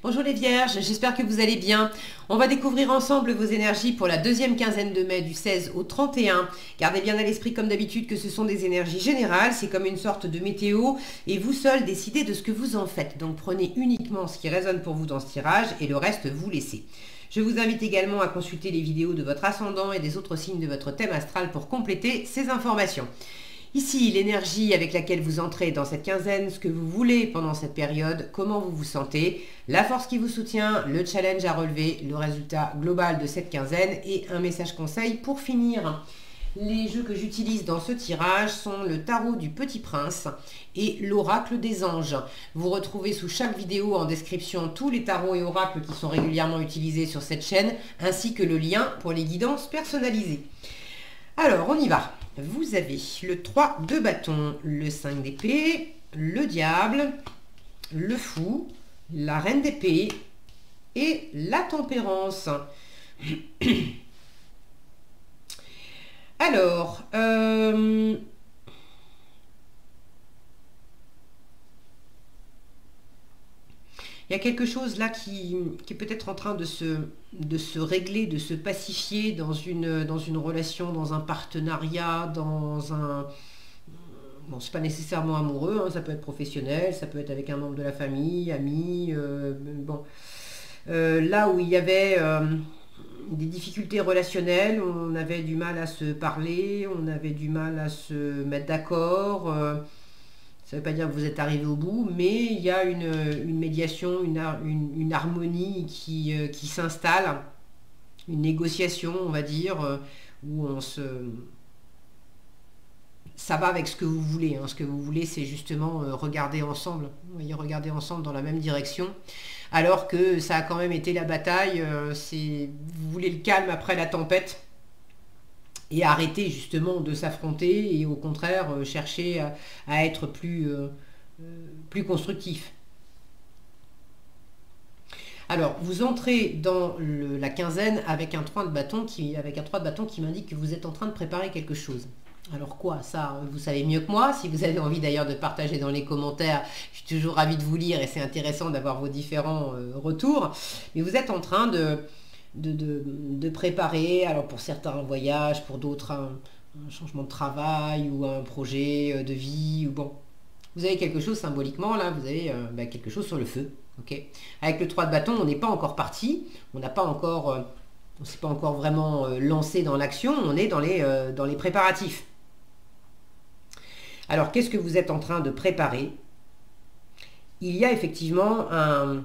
Bonjour les vierges, j'espère que vous allez bien. On va découvrir ensemble vos énergies pour la deuxième quinzaine de mai du 16 au 31. Gardez bien à l'esprit comme d'habitude que ce sont des énergies générales, c'est comme une sorte de météo et vous seuls décidez de ce que vous en faites. Donc prenez uniquement ce qui résonne pour vous dans ce tirage et le reste vous laissez. Je vous invite également à consulter les vidéos de votre ascendant et des autres signes de votre thème astral pour compléter ces informations. Ici, l'énergie avec laquelle vous entrez dans cette quinzaine, ce que vous voulez pendant cette période, comment vous vous sentez, la force qui vous soutient, le challenge à relever, le résultat global de cette quinzaine et un message conseil pour finir. Les jeux que j'utilise dans ce tirage sont le tarot du Petit Prince et l'oracle des anges. Vous retrouvez sous chaque vidéo en description tous les tarots et oracles qui sont régulièrement utilisés sur cette chaîne, ainsi que le lien pour les guidances personnalisées. Alors, on y va. Vous avez le 3 de bâton, le 5 d'épée, le diable, le fou, la reine d'épée et la tempérance. Alors, il y a quelque chose là qui est peut-être en train de se régler, de se pacifier dans une relation, dans un partenariat, dans un... Bon, c'est pas nécessairement amoureux, hein, ça peut être professionnel, ça peut être avec un membre de la famille, ami, bon. Là où il y avait des difficultés relationnelles, on avait du mal à se parler, on avait du mal à se mettre d'accord. Ça ne veut pas dire que vous êtes arrivé au bout, mais il y a une médiation, une harmonie qui s'installe, une négociation, on va dire, où ça va avec ce que vous voulez. Hein. Ce que vous voulez, c'est justement regarder ensemble. Vous voyez, regarder ensemble dans la même direction. Alors que ça a quand même été la bataille. Vous voulez le calme après la tempête. Et arrêter justement de s'affronter et au contraire chercher à être plus constructif. Alors, vous entrez dans la quinzaine avec un 3 de bâton qui m'indique que vous êtes en train de préparer quelque chose. Alors quoi, ça, vous savez mieux que moi. Si vous avez envie d'ailleurs de partager dans les commentaires, je suis toujours ravie de vous lire et c'est intéressant d'avoir vos différents retours. Mais vous êtes en train de préparer, alors pour certains un voyage, pour d'autres un changement de travail ou un projet de vie, ou bon. Vous avez quelque chose symboliquement, là, vous avez quelque chose sur le feu. Okay. Avec le 3 de bâton, on n'est pas encore parti, on n'a pas encore, on ne s'est pas encore vraiment lancé dans l'action, on est dans les préparatifs. Alors, qu'est-ce que vous êtes en train de préparer? Il y a effectivement un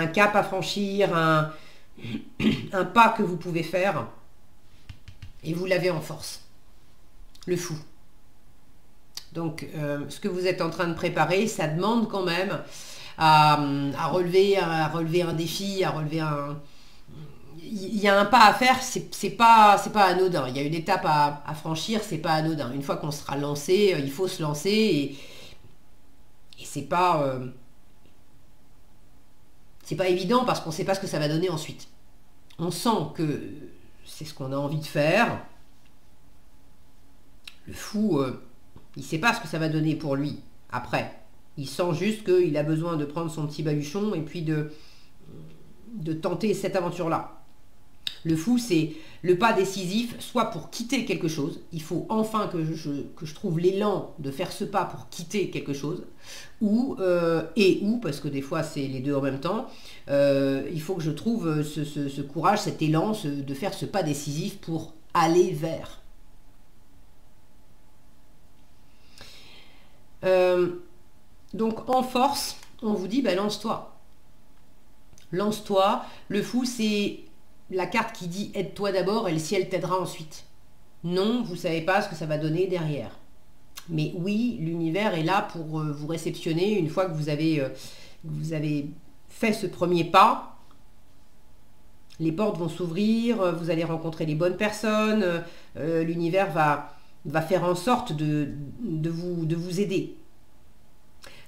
cap à franchir, un pas que vous pouvez faire et vous l'avez en force. Le fou. Donc, ce que vous êtes en train de préparer, ça demande quand même à relever un défi, à relever un... Il y a un pas à faire, c'est pas anodin. Il y a une étape à franchir, c'est pas anodin. Une fois qu'on sera lancé, il faut se lancer et c'est pas évident parce qu'on ne sait pas ce que ça va donner ensuite. On sent que c'est ce qu'on a envie de faire. Le fou, il ne sait pas ce que ça va donner pour lui après. Il sent juste qu'il a besoin de prendre son petit baluchon et puis de tenter cette aventure-là. Le fou, c'est le pas décisif, soit pour quitter quelque chose. Il faut enfin que je trouve l'élan de faire ce pas pour quitter quelque chose. Ou, parce que des fois c'est les deux en même temps, il faut que je trouve ce courage, cet élan de faire ce pas décisif pour aller vers. Donc en force, on vous dit, lance-toi. Lance-toi. Le fou, c'est la carte qui dit aide-toi d'abord et le ciel t'aidera ensuite. Non, vous ne savez pas ce que ça va donner derrière. Mais oui, l'univers est là pour vous réceptionner une fois que vous avez fait ce premier pas. Les portes vont s'ouvrir, vous allez rencontrer les bonnes personnes, l'univers va faire en sorte de vous aider.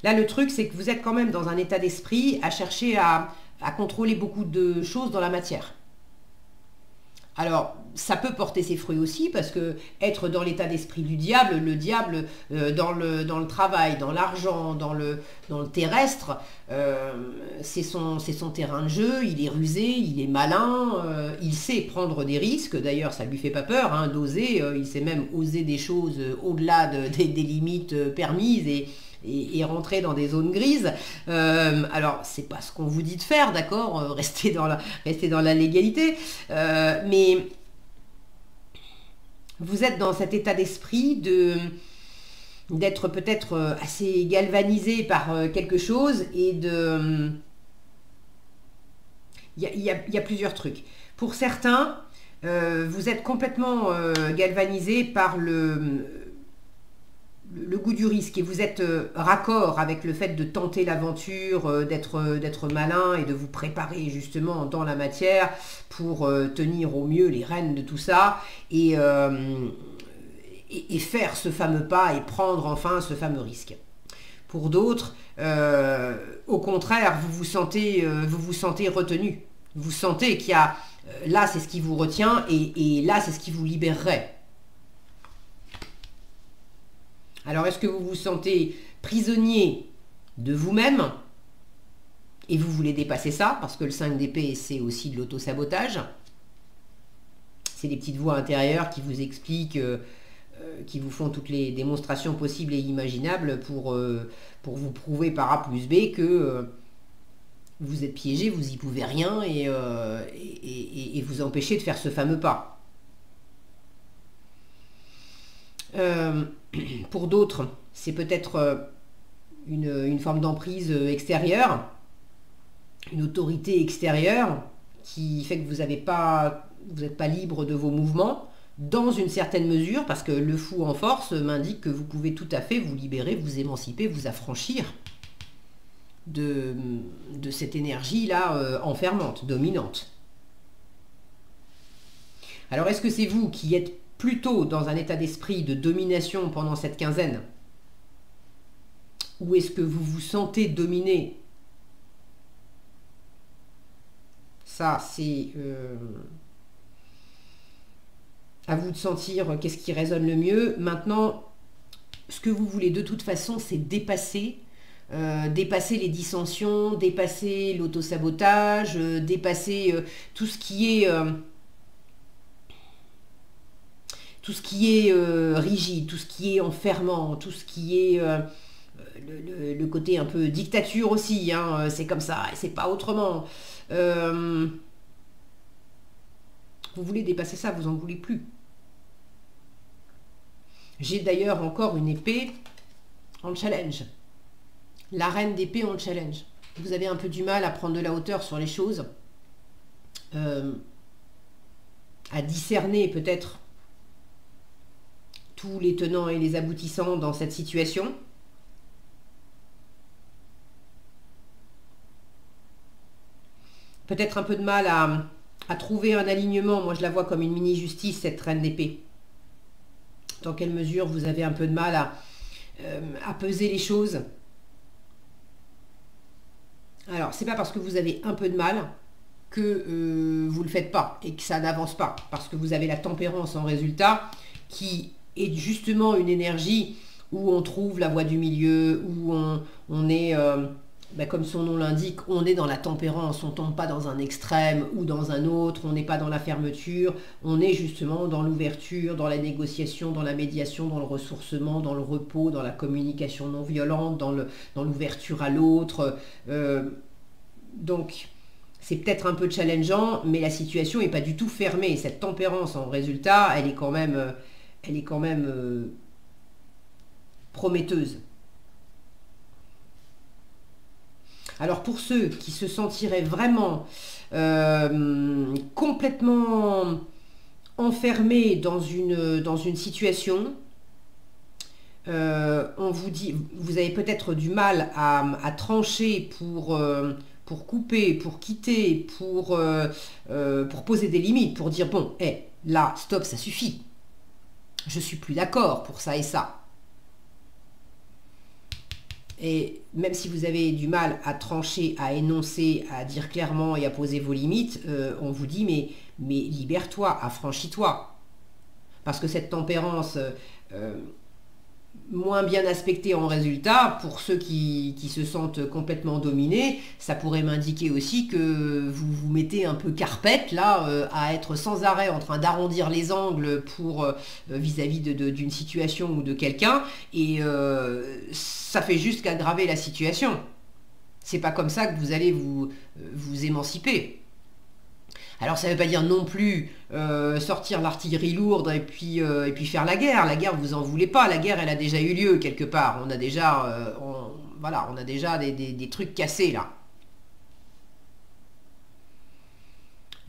Là, le truc, c'est que vous êtes quand même dans un état d'esprit à chercher à contrôler beaucoup de choses dans la matière. Alors, ça peut porter ses fruits aussi, parce que être dans l'état d'esprit du diable, le diable dans le travail, dans l'argent, dans le terrestre, c'est son terrain de jeu, il est rusé, il est malin, il sait prendre des risques, d'ailleurs ça lui fait pas peur hein, d'oser, il sait même oser des choses au-delà des limites permises et rentrer dans des zones grises. Alors, c'est pas ce qu'on vous dit de faire, d'accord, restez dans la légalité, mais vous êtes dans cet état d'esprit d'être peut-être assez galvanisé par quelque chose et de... Il y a plusieurs trucs. Pour certains, vous êtes complètement galvanisé par le goût du risque et vous êtes raccord avec le fait de tenter l'aventure, d'être malin et de vous préparer justement dans la matière pour tenir au mieux les rênes de tout ça et faire ce fameux pas et prendre enfin ce fameux risque. Pour d'autres, au contraire, vous vous sentez retenu. Vous sentez qu'il y a... là, c'est ce qui vous retient et là, c'est ce qui vous libérerait. Alors, est-ce que vous vous sentez prisonnier de vous-même et vous voulez dépasser ça? Parce que le 5 d'épée, c'est aussi de l'auto-sabotage. C'est des petites voix intérieures qui vous expliquent, qui vous font toutes les démonstrations possibles et imaginables pour vous prouver par A plus B que vous êtes piégé, vous n'y pouvez rien et vous empêcher de faire ce fameux pas. Pour d'autres, c'est peut-être une forme d'emprise extérieure, une autorité extérieure qui fait que vous n'êtes pas libre de vos mouvements dans une certaine mesure, parce que le fou en force m'indique que vous pouvez tout à fait vous libérer, vous émanciper, vous affranchir de cette énergie-là enfermante, dominante. Alors est-ce que c'est vous qui êtes plutôt dans un état d'esprit de domination pendant cette quinzaine? Ou est-ce que vous vous sentez dominé? Ça, c'est à vous de sentir qu'est-ce qui résonne le mieux. Maintenant, ce que vous voulez de toute façon, c'est dépasser les dissensions, dépasser l'autosabotage, dépasser tout ce qui est... rigide, tout ce qui est enfermant, tout ce qui est le côté un peu dictature aussi, hein, c'est comme ça, et c'est pas autrement. Vous voulez dépasser ça, vous en voulez plus. J'ai d'ailleurs encore une épée en challenge. La reine d'épée en challenge. Vous avez un peu du mal à prendre de la hauteur sur les choses, à discerner peut-être tous les tenants et les aboutissants dans cette situation. Peut-être un peu de mal à trouver un alignement. Moi, je la vois comme une mini-justice, cette reine d'épée. Dans quelle mesure vous avez un peu de mal à peser les choses? Alors, c'est pas parce que vous avez un peu de mal que vous ne le faites pas et que ça n'avance pas. Parce que vous avez la tempérance en résultat qui est justement une énergie où on trouve la voie du milieu, où on est, comme son nom l'indique, on est dans la tempérance, on ne tombe pas dans un extrême ou dans un autre, on n'est pas dans la fermeture, on est justement dans l'ouverture, dans la négociation, dans la médiation, dans le ressourcement, dans le repos, dans la communication non violente, dans l'ouverture à l'autre. Donc, c'est peut-être un peu challengeant, mais la situation n'est pas du tout fermée. Cette tempérance en résultat, elle est quand même... prometteuse. Alors pour ceux qui se sentiraient vraiment complètement enfermés dans une situation, on vous dit, vous avez peut-être du mal à trancher pour couper, pour quitter, pour poser des limites, pour dire bon, là, stop, ça suffit. Je suis plus d'accord pour ça et ça. Et même si vous avez du mal à trancher, à énoncer, à dire clairement et à poser vos limites, on vous dit mais libère-toi, affranchis-toi. Parce que cette tempérance moins bien aspectée en résultat, pour ceux qui se sentent complètement dominés, ça pourrait m'indiquer aussi que vous vous mettez un peu carpette là, à être sans arrêt en train d'arrondir les angles pour vis-à-vis d'une situation ou de quelqu'un, et ça fait juste qu'aggraver la situation. C'est pas comme ça que vous allez vous émanciper. Alors ça ne veut pas dire non plus sortir l'artillerie lourde et puis faire la guerre. La guerre, vous en voulez pas. La guerre, elle a déjà eu lieu quelque part. On a déjà, voilà, on a déjà des trucs cassés là.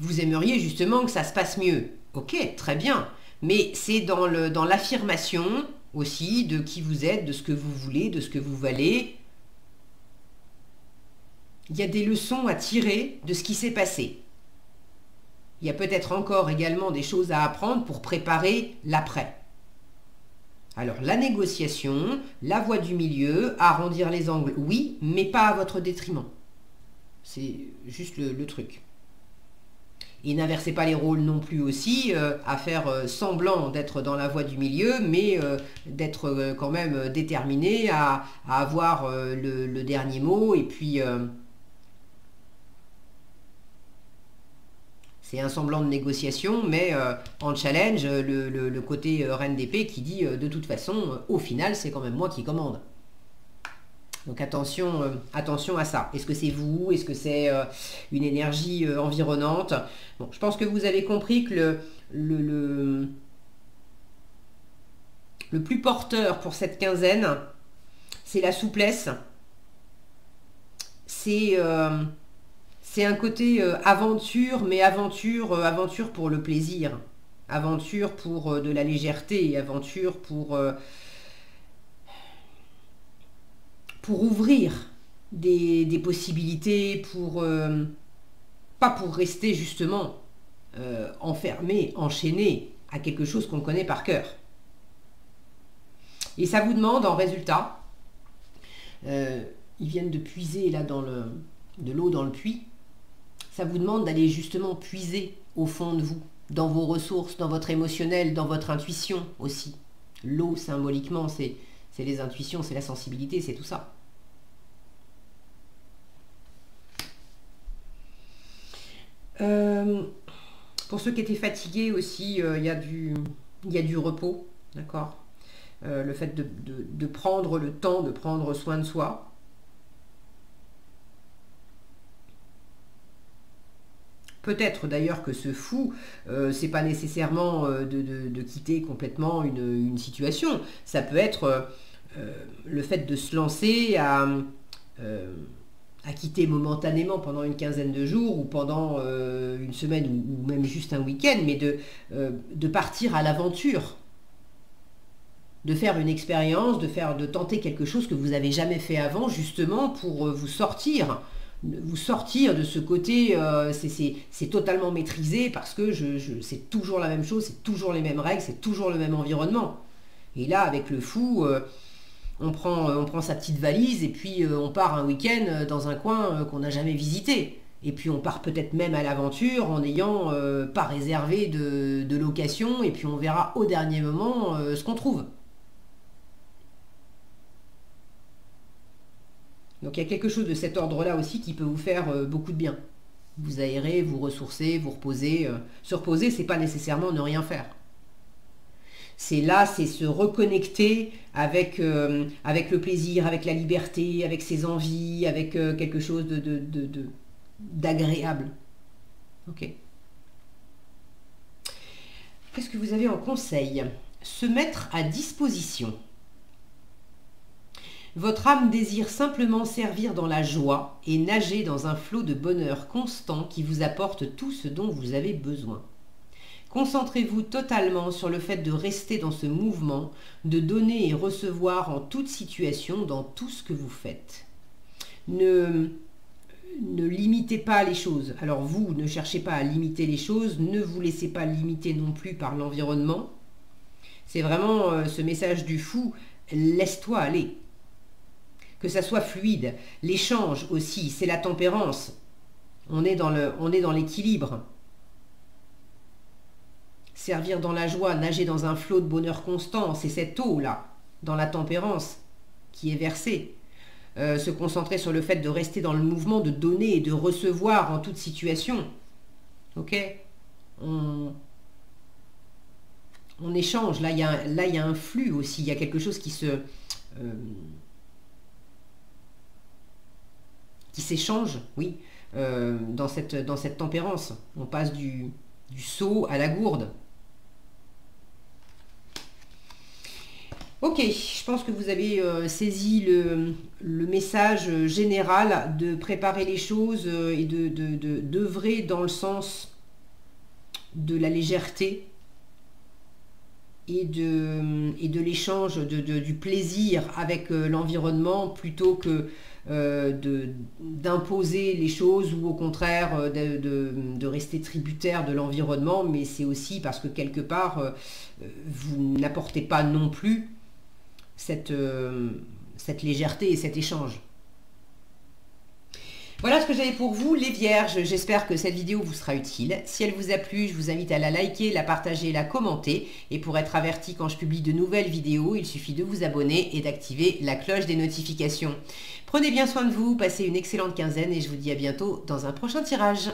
Vous aimeriez justement que ça se passe mieux. Ok, très bien. Mais c'est dans l'affirmation aussi de qui vous êtes, de ce que vous voulez, de ce que vous valez. Il y a des leçons à tirer de ce qui s'est passé. Il y a peut-être encore également des choses à apprendre pour préparer l'après. Alors la négociation, la voie du milieu, arrondir les angles, oui, mais pas à votre détriment. C'est juste le truc. Et n'inversez pas les rôles non plus aussi, à faire semblant d'être dans la voie du milieu, mais d'être quand même déterminé à avoir le dernier mot, et puis... c'est un semblant de négociation, mais en challenge, le côté reine d'épée qui dit de toute façon, au final, c'est quand même moi qui commande. Donc attention, attention à ça. Est-ce que c'est vous? Est-ce que c'est une énergie environnante? Bon, je pense que vous avez compris que le plus porteur pour cette quinzaine, c'est la souplesse. C'est un côté aventure, mais aventure pour le plaisir. Aventure pour de la légèreté, aventure pour ouvrir des possibilités, pas pour rester justement enfermé, enchaîné à quelque chose qu'on connaît par cœur. Et ça vous demande en résultat, ils viennent de puiser là de l'eau dans le puits, ça vous demande d'aller justement puiser au fond de vous, dans vos ressources, dans votre émotionnel, dans votre intuition aussi. L'eau, symboliquement, c'est les intuitions, c'est la sensibilité, c'est tout ça. Pour ceux qui étaient fatigués aussi, il y a du repos, d'accord. Le fait de prendre le temps, de prendre soin de soi. Peut-être d'ailleurs que ce fou, c'est pas nécessairement de quitter complètement une situation. Ça peut être le fait de se lancer à quitter momentanément pendant une quinzaine de jours ou pendant une semaine ou même juste un week-end, mais de partir à l'aventure, de faire une expérience, de tenter quelque chose que vous n'avez jamais fait avant, justement pour vous sortir de ce côté, c'est totalement maîtrisé parce que c'est toujours la même chose, c'est toujours les mêmes règles, c'est toujours le même environnement. Et là, avec le fou, on prend sa petite valise et puis on part un week-end dans un coin qu'on n'a jamais visité. Et puis on part peut-être même à l'aventure en n'ayant pas réservé de location, et puis on verra au dernier moment ce qu'on trouve. Donc il y a quelque chose de cet ordre-là aussi qui peut vous faire beaucoup de bien. Vous aérer, vous ressourcer, vous reposer. Se reposer, c'est pas nécessairement ne rien faire. C'est se reconnecter avec le plaisir, avec la liberté, avec ses envies, avec quelque chose d'agréable. Ok. Qu'est-ce que vous avez en conseil? Se mettre à disposition. Votre âme désire simplement servir dans la joie et nager dans un flot de bonheur constant qui vous apporte tout ce dont vous avez besoin. Concentrez-vous totalement sur le fait de rester dans ce mouvement, de donner et recevoir en toute situation dans tout ce que vous faites. Ne limitez pas les choses. Alors vous, ne cherchez pas à limiter les choses, ne vous laissez pas limiter non plus par l'environnement. C'est vraiment ce message du fou, laisse-toi aller. que ça soit fluide. L'échange aussi, c'est la tempérance. On est dans l'équilibre. Servir dans la joie, nager dans un flot de bonheur constant, c'est cette eau-là, dans la tempérance, qui est versée. Se concentrer sur le fait de rester dans le mouvement, de donner et de recevoir en toute situation. Ok, on échange. Là, il y a un flux aussi. Il y a quelque chose qui s'échange, oui, dans cette tempérance. On passe du seau à la gourde. Ok, je pense que vous avez saisi le message général de préparer les choses et d'œuvrer dans le sens de la légèreté et de l'échange, du plaisir avec l'environnement plutôt que d'imposer les choses ou au contraire de rester tributaire de l'environnement, mais c'est aussi parce que quelque part vous n'apportez pas non plus cette légèreté et cet échange. Voilà ce que j'avais pour vous, les vierges. J'espère que cette vidéo vous sera utile. Si elle vous a plu, je vous invite à la liker, la partager, la commenter. Et pour être averti quand je publie de nouvelles vidéos, il suffit de vous abonner et d'activer la cloche des notifications. Prenez bien soin de vous, passez une excellente quinzaine et je vous dis à bientôt dans un prochain tirage.